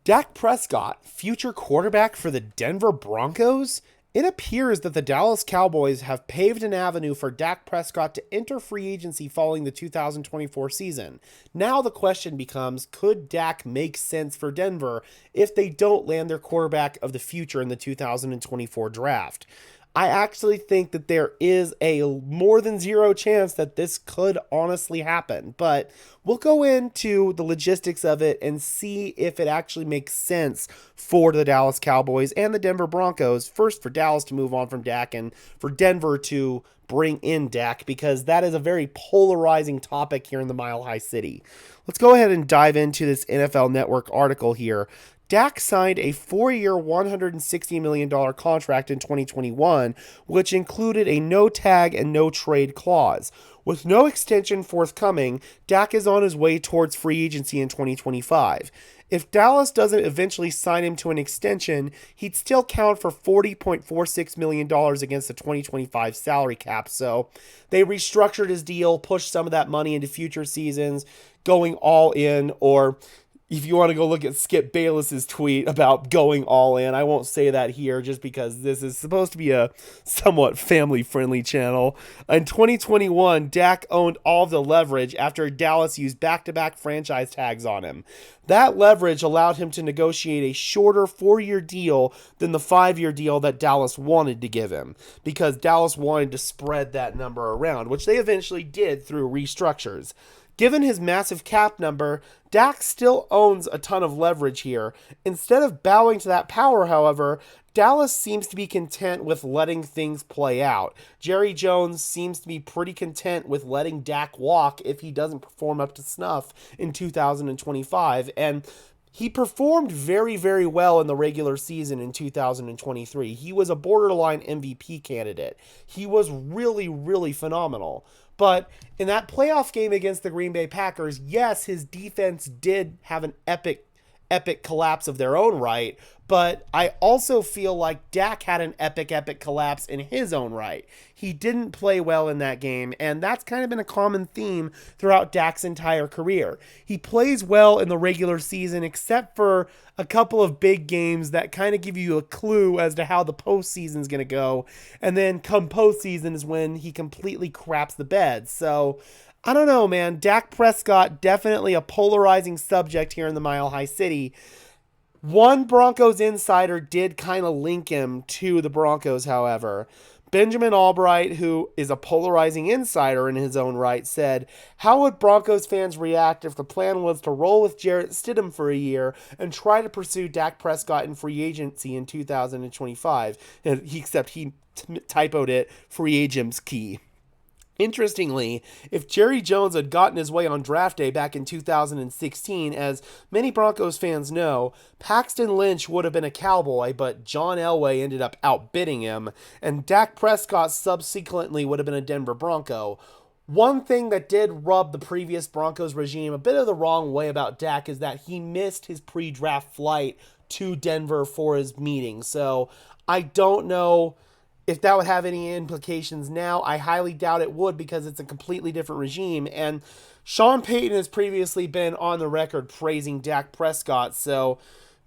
Dak Prescott, future quarterback for the Denver Broncos? It appears that the Dallas Cowboys have paved an avenue for Dak Prescott to enter free agency following the 2024 season. Now the question becomes, could Dak make sense for Denver if they don't land their quarterback of the future in the 2024 draft? I actually think that there is a more than zero chance that this could honestly happen, but we'll go into the logistics of it and see if it actually makes sense for the Dallas Cowboys and the Denver Broncos. First, for Dallas to move on from Dak, and for Denver to bring in Dak, because that is a very polarizing topic here in the Mile High City. Let's go ahead and dive into this NFL Network article here. Dak signed a 4-year, $160 million contract in 2021, which included a no-tag and no-trade clause. With no extension forthcoming, Dak is on his way towards free agency in 2025. If Dallas doesn't eventually sign him to an extension, he'd still count for $40.46 million against the 2025 salary cap. So they restructured his deal, pushed some of that money into future seasons, going all in, or if you want to go look at Skip Bayless's tweet about going all in, I won't say that here just because this is supposed to be a somewhat family-friendly channel. In 2021, Dak owned all of the leverage after Dallas used back-to-back franchise tags on him. That leverage allowed him to negotiate a shorter 4-year deal than the 5-year deal that Dallas wanted to give him, because Dallas wanted to spread that number around, which they eventually did through restructures. Given his massive cap number, Dak still owns a ton of leverage here. Instead of bowing to that power, however, Dallas seems to be content with letting things play out. Jerry Jones seems to be pretty content with letting Dak walk if he doesn't perform up to snuff in 2025. And he performed very, very well in the regular season in 2023. He was a borderline MVP candidate. He was really, really phenomenal. But in that playoff game against the Green Bay Packers, yes, his defense did have an epic collapse of their own right, but I also feel like Dak had an epic collapse in his own right. He didn't play well in that game, and that's kind of been a common theme throughout Dak's entire career. He plays well in the regular season, except for a couple of big games that kind of give you a clue as to how the postseason is going to go, and then come postseason is when he completely craps the bed. So I don't know, man. Dak Prescott, definitely a polarizing subject here in the Mile High City. One Broncos insider did kind of link him to the Broncos, however. Benjamin Albright, who is a polarizing insider in his own right, said, "How would Broncos fans react if the plan was to roll with Jarrett Stidham for a year and try to pursue Dak Prescott in free agency in 2025? Except he typoed it, free agents key. Interestingly, if Jerry Jones had gotten his way on draft day back in 2016, as many Broncos fans know, Paxton Lynch would have been a Cowboy, but John Elway ended up outbidding him, and Dak Prescott subsequently would have been a Denver Bronco. One thing that did rub the previous Broncos regime a bit of the wrong way about Dak is that he missed his pre-draft flight to Denver for his meeting, so I don't know if that would have any implications now. I highly doubt it would, because it's a completely different regime. And Sean Payton has previously been on the record praising Dak Prescott. So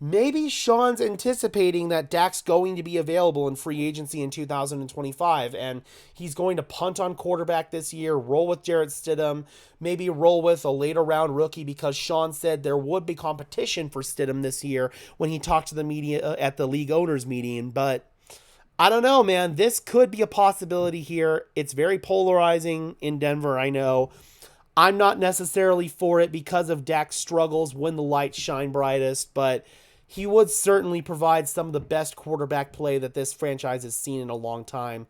maybe Sean's anticipating that Dak's going to be available in free agency in 2025. And he's going to punt on quarterback this year, roll with Jarrett Stidham, maybe roll with a later round rookie, because Sean said there would be competition for Stidham this year when he talked to the media at the league owners meeting. But I don't know, man. This could be a possibility here. It's very polarizing in Denver, I know. I'm not necessarily for it because of Dak's struggles when the lights shine brightest, but he would certainly provide some of the best quarterback play that this franchise has seen in a long time.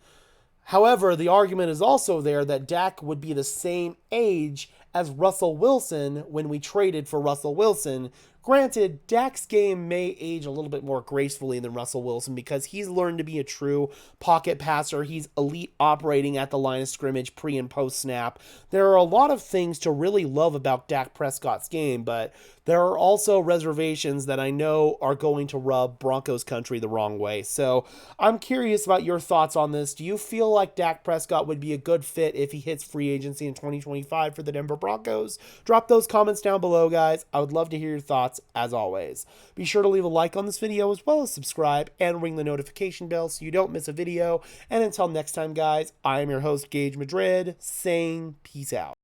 However, the argument is also there that Dak would be the same age as Russell Wilson when we traded for Russell Wilson. Granted, Dak's game may age a little bit more gracefully than Russell Wilson because he's learned to be a true pocket passer. He's elite operating at the line of scrimmage pre and post snap. There are a lot of things to really love about Dak Prescott's game, but there are also reservations that I know are going to rub Broncos country the wrong way. So I'm curious about your thoughts on this. Do you feel like Dak Prescott would be a good fit if he hits free agency in 2025 for the Denver Broncos? Drop those comments down below, guys. I would love to hear your thoughts, as always. Be sure to leave a like on this video, as well as subscribe and ring the notification bell so you don't miss a video. And until next time, guys, I am your host, Gage Madrid, saying peace out.